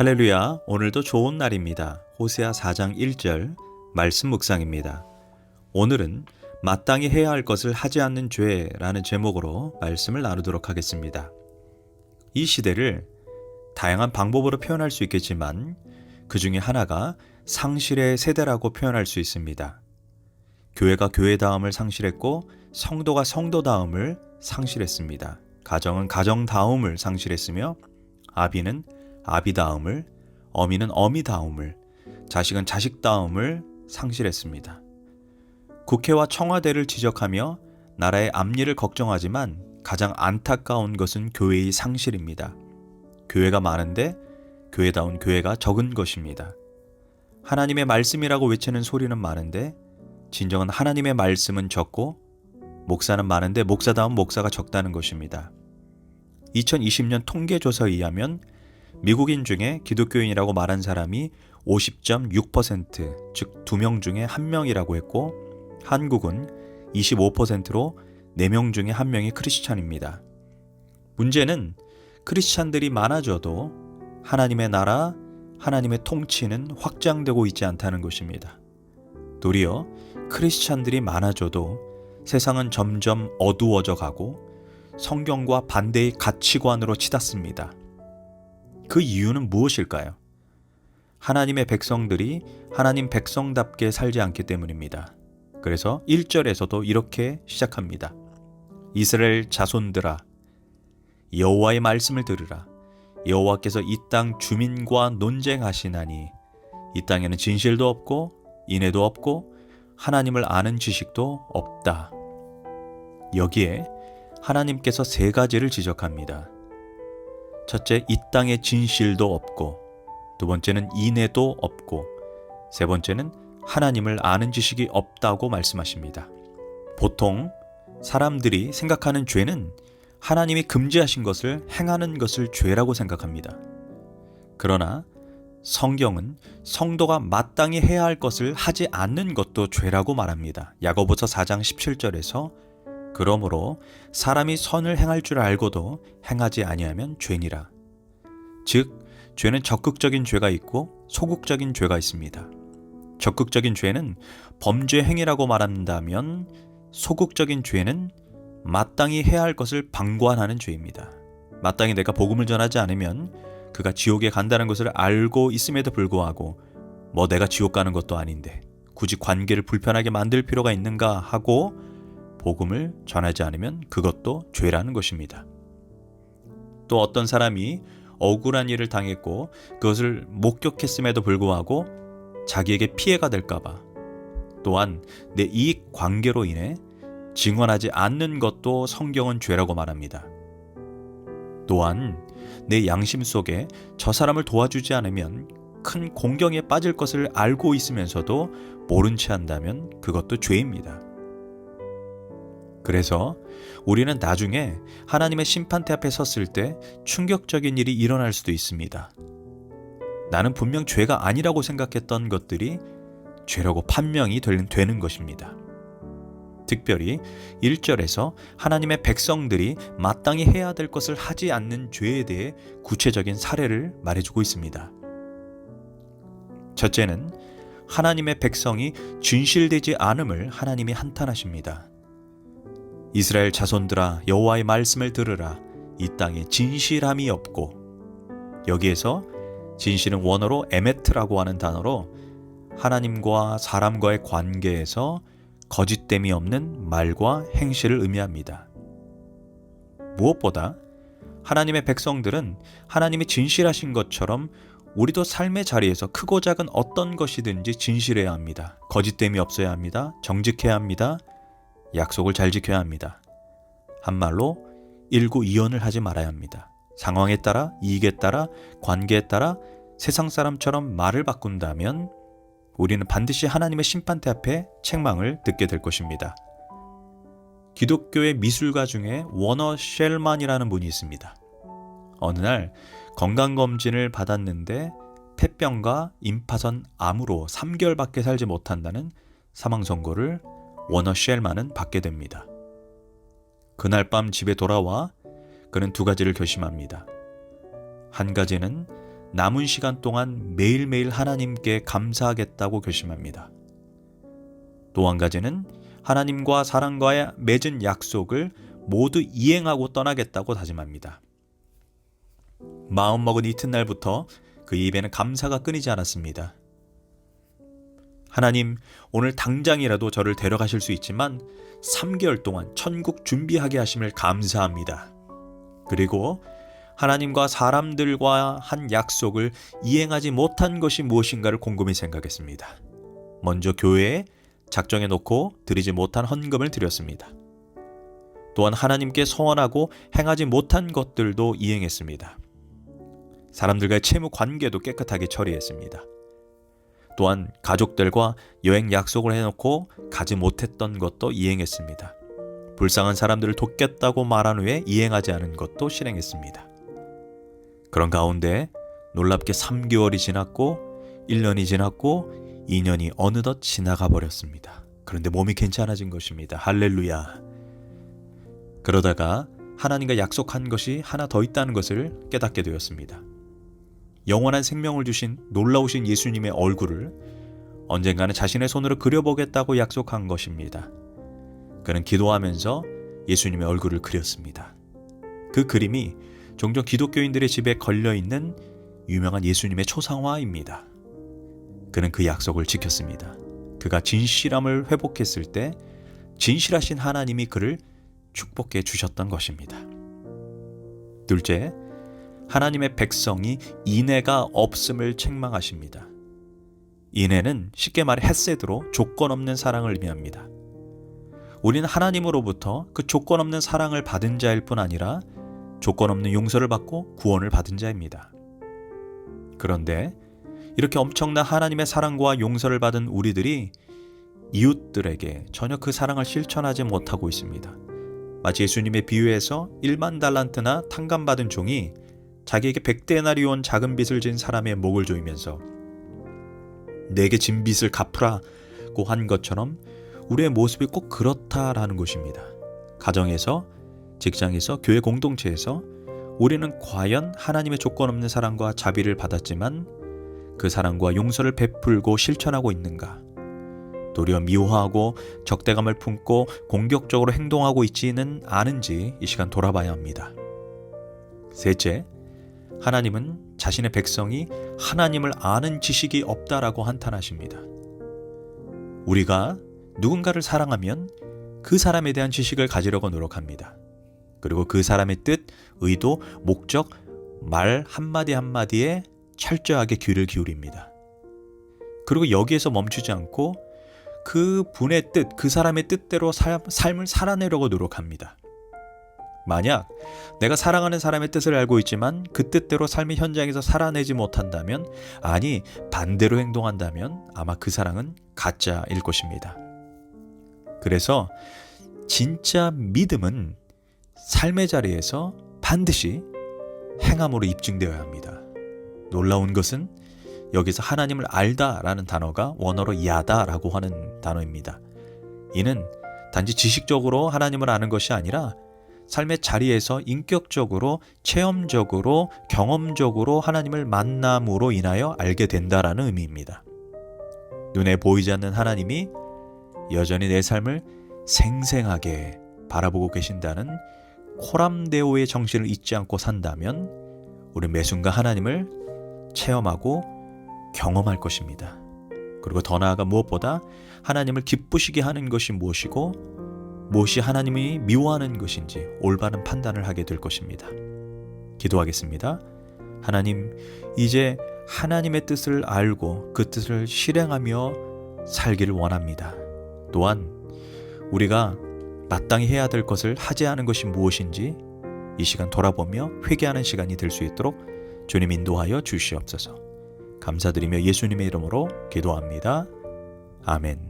할렐루야, 오늘도 좋은 날입니다. 호세아 4장 1절 말씀 묵상입니다. 오늘은 마땅히 해야 할 것을 하지 않는 죄라는 제목으로 말씀을 나누도록 하겠습니다. 이 시대를 다양한 방법으로 표현할 수 있겠지만 그 중에 하나가 상실의 세대라고 표현할 수 있습니다. 교회가 교회다움을 상실했고 성도가 성도다움을 상실했습니다. 가정은 가정다움을 상실했으며 아비는 아비다움을, 어미는 어미다움을, 자식은 자식다움을 상실했습니다. 국회와 청와대를 지적하며 나라의 앞일을 걱정하지만 가장 안타까운 것은 교회의 상실입니다. 교회가 많은데 교회다운 교회가 적은 것입니다. 하나님의 말씀이라고 외치는 소리는 많은데 진정한 하나님의 말씀은 적고 목사는 많은데 목사다운 목사가 적다는 것입니다. 2020년 통계조사에 의하면 미국인 중에 기독교인이라고 말한 사람이 50.6%, 즉 2명 중에 1명이라고 했고 한국은 25%로 4명 중에 1명이 크리스찬입니다. 문제는 크리스찬들이 많아져도 하나님의 나라, 하나님의 통치는 확장되고 있지 않다는 것입니다. 도리어 크리스찬들이 많아져도 세상은 점점 어두워져 가고 성경과 반대의 가치관으로 치닫습니다. 그 이유는 무엇일까요? 하나님의 백성들이 하나님 백성답게 살지 않기 때문입니다. 그래서 1절에서도 이렇게 시작합니다. 이스라엘 자손들아, 여호와의 말씀을 들으라. 여호와께서 이 땅 주민과 논쟁하시나니 이 땅에는 진실도 없고 인애도 없고 하나님을 아는 지식도 없다. 여기에 하나님께서 3가지를 지적합니다. 첫째, 이 땅에 진실도 없고, 두 번째는 인애도 없고, 세 번째는 하나님을 아는 지식이 없다고 말씀하십니다. 보통 사람들이 생각하는 죄는 하나님이 금지하신 것을 행하는 것을 죄라고 생각합니다. 그러나 성경은 성도가 마땅히 해야 할 것을 하지 않는 것도 죄라고 말합니다. 야고보서 4장 17절에서 그러므로 사람이 선을 행할 줄 알고도 행하지 아니하면 죄니라. 즉, 죄는 적극적인 죄가 있고 소극적인 죄가 있습니다. 적극적인 죄는 범죄 행위라고 말한다면 소극적인 죄는 마땅히 해야 할 것을 방관하는 죄입니다. 마땅히 내가 복음을 전하지 않으면 그가 지옥에 간다는 것을 알고 있음에도 불구하고 내가 지옥 가는 것도 아닌데 굳이 관계를 불편하게 만들 필요가 있는가 하고 복음을 전하지 않으면 그것도 죄라는 것입니다. 또 어떤 사람이 억울한 일을 당했고 그것을 목격했음에도 불구하고 자기에게 피해가 될까봐 또한 내 이익 관계로 인해 증언하지 않는 것도 성경은 죄라고 말합니다. 또한 내 양심 속에 저 사람을 도와주지 않으면 큰 공경에 빠질 것을 알고 있으면서도 모른 채 한다면 그것도 죄입니다. 그래서 우리는 나중에 하나님의 심판대 앞에 섰을 때 충격적인 일이 일어날 수도 있습니다. 나는 분명 죄가 아니라고 생각했던 것들이 죄라고 판명이 되는 것입니다. 특별히 1절에서 하나님의 백성들이 마땅히 해야 될 것을 하지 않는 죄에 대해 구체적인 사례를 말해주고 있습니다. 첫째는 하나님의 백성이 진실되지 않음을 하나님이 한탄하십니다. 이스라엘 자손들아, 여호와의 말씀을 들으라. 이 땅에 진실함이 없고, 여기에서 진실은 원어로 에메트라고 하는 단어로 하나님과 사람과의 관계에서 거짓됨이 없는 말과 행실을 의미합니다. 무엇보다 하나님의 백성들은 하나님이 진실하신 것처럼 우리도 삶의 자리에서 크고 작은 어떤 것이든지 진실해야 합니다. 거짓됨이 없어야 합니다. 정직해야 합니다. 약속을 잘 지켜야 합니다. 한말로 일구이연을 하지 말아야 합니다. 상황에 따라, 이익에 따라, 관계에 따라 세상 사람처럼 말을 바꾼다면 우리는 반드시 하나님의 심판대 앞에 책망을 듣게 될 것입니다. 기독교의 미술가 중에 워너 쉘만이라는 분이 있습니다. 어느 날 건강검진을 받았는데 폐병과 임파선 암으로 3개월밖에 살지 못한다는 사망선고를 워너 쉘만은 받게 됩니다. 그날 밤 집에 돌아와 그는 2가지를 결심합니다. 한 가지는 남은 시간 동안 매일매일 하나님께 감사하겠다고 결심합니다. 또 한 가지는 하나님과 사람과의 맺은 약속을 모두 이행하고 떠나겠다고 다짐합니다. 마음먹은 이튿날부터 그 입에는 감사가 끊이지 않았습니다. 하나님, 오늘 당장이라도 저를 데려가실 수 있지만 3개월 동안 천국 준비하게 하심을 감사합니다. 그리고 하나님과 사람들과 한 약속을 이행하지 못한 것이 무엇인가를 곰곰이 생각했습니다. 먼저 교회에 작정해 놓고 드리지 못한 헌금을 드렸습니다. 또한 하나님께 서원하고 행하지 못한 것들도 이행했습니다. 사람들과의 채무 관계도 깨끗하게 처리했습니다. 또한 가족들과 여행 약속을 해놓고 가지 못했던 것도 이행했습니다. 불쌍한 사람들을 돕겠다고 말한 후에 이행하지 않은 것도 실행했습니다. 그런 가운데 놀랍게 3개월이 지났고 1년이 지났고 2년이 어느덧 지나가 버렸습니다. 그런데 몸이 괜찮아진 것입니다. 할렐루야. 그러다가 하나님과 약속한 것이 하나 더 있다는 것을 깨닫게 되었습니다. 영원한 생명을 주신 놀라우신 예수님의 얼굴을 언젠가는 자신의 손으로 그려보겠다고 약속한 것입니다. 그는 기도하면서 예수님의 얼굴을 그렸습니다. 그 그림이 종종 기독교인들의 집에 걸려있는 유명한 예수님의 초상화입니다. 그는 그 약속을 지켰습니다. 그가 진실함을 회복했을 때 진실하신 하나님이 그를 축복해 주셨던 것입니다. 둘째, 하나님의 백성이 인애가 없음을 책망하십니다. 인애는 쉽게 말해 헤세드로 조건 없는 사랑을 의미합니다. 우리는 하나님으로부터 그 조건 없는 사랑을 받은 자일 뿐 아니라 조건 없는 용서를 받고 구원을 받은 자입니다. 그런데 이렇게 엄청난 하나님의 사랑과 용서를 받은 우리들이 이웃들에게 전혀 그 사랑을 실천하지 못하고 있습니다. 마치 예수님의 비유에서 1만 달란트나 탕감받은 종이 자기에게 100데나리온 작은 빚을 진 사람의 목을 조이면서 내게 진 빚을 갚으라고 한 것처럼 우리의 모습이 꼭 그렇다라는 것입니다. 가정에서, 직장에서, 교회 공동체에서 우리는 과연 하나님의 조건 없는 사랑과 자비를 받았지만 그 사랑과 용서를 베풀고 실천하고 있는가? 도리어 미워하고 적대감을 품고 공격적으로 행동하고 있지는 않은지 이 시간 돌아봐야 합니다. 셋째, 하나님은 자신의 백성이 하나님을 아는 지식이 없다라고 한탄하십니다. 우리가 누군가를 사랑하면 그 사람에 대한 지식을 가지려고 노력합니다. 그리고 그 사람의 뜻, 의도, 목적, 말 한마디 한마디에 철저하게 귀를 기울입니다. 그리고 여기에서 멈추지 않고 그 분의 뜻, 그 사람의 뜻대로 삶을 살아내려고 노력합니다. 만약 내가 사랑하는 사람의 뜻을 알고 있지만 그 뜻대로 삶의 현장에서 살아내지 못한다면, 아니 반대로 행동한다면 아마 그 사랑은 가짜일 것입니다. 그래서 진짜 믿음은 삶의 자리에서 반드시 행함으로 입증되어야 합니다. 놀라운 것은 여기서 하나님을 알다라는 단어가 원어로 야다라고 하는 단어입니다. 이는 단지 지식적으로 하나님을 아는 것이 아니라 삶의 자리에서 인격적으로, 체험적으로, 경험적으로 하나님을 만남으로 인하여 알게 된다라는 의미입니다. 눈에 보이지 않는 하나님이 여전히 내 삶을 생생하게 바라보고 계신다는 코람데오의 정신을 잊지 않고 산다면 우리 매 순간 하나님을 체험하고 경험할 것입니다. 그리고 더 나아가 무엇보다 하나님을 기쁘시게 하는 것이 무엇이고 무엇이 하나님이 미워하는 것인지 올바른 판단을 하게 될 것입니다. 기도하겠습니다. 하나님, 이제 하나님의 뜻을 알고 그 뜻을 실행하며 살기를 원합니다. 또한 우리가 마땅히 해야 될 것을 하지 않은 것이 무엇인지 이 시간 돌아보며 회개하는 시간이 될 수 있도록 주님 인도하여 주시옵소서. 감사드리며 예수님의 이름으로 기도합니다. 아멘.